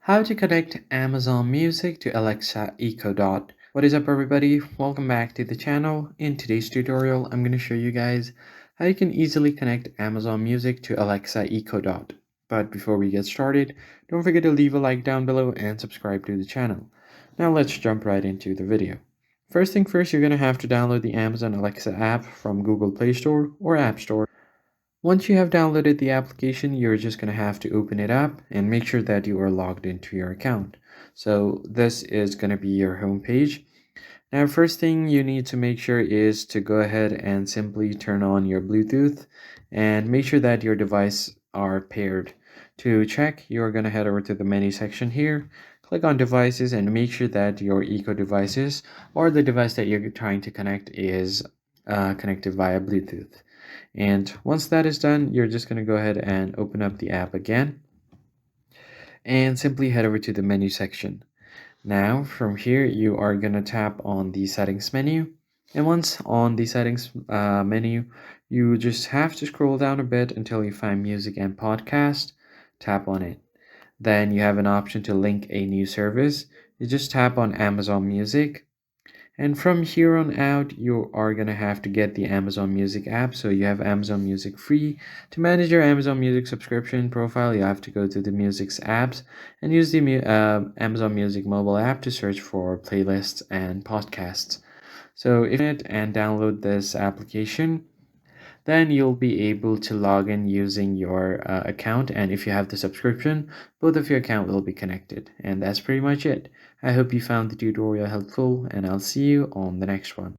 How to connect Amazon Music to Alexa Echo Dot. What is up everybody? Welcome back to the channel. In today's tutorial, I'm going to show you guys how you can easily connect Amazon Music to Alexa Echo Dot. But before we get started, don't forget to leave a like down below and subscribe to the channel. Now let's jump right into the video. First thing first, you're going to have to download the Amazon Alexa app from Google Play Store or App Store. Once you have downloaded the application, you're just going to have to open it up and make sure that you are logged into your account. So this is going to be your home page. Now, first thing you need to make sure is to go ahead and simply turn on your Bluetooth and make sure that your devices are paired. To check, you're going to head over to the menu section here, click on devices and make sure that your Echo devices or the device that you're trying to connect is connected via Bluetooth. And once that is done, you're just going to go ahead and open up the app again and simply head over to the menu section. Now from here, you are going to tap on the settings menu. And once on the settings menu, you just have to scroll down a bit until you find music and podcast. Tap on it. Then you have an option to link a new service. You just tap on Amazon Music. And from here on out, you are going to have to get the Amazon Music app. So you have Amazon Music free. To manage your Amazon Music subscription profile, you have to go to the Music's apps and use the Amazon Music mobile app to search for playlists and podcasts. So if you and download this application, then you'll be able to log in using your account, and if you have the subscription, both of your account will be connected. And that's pretty much it. I hope you found the tutorial helpful, and I'll see you on the next one.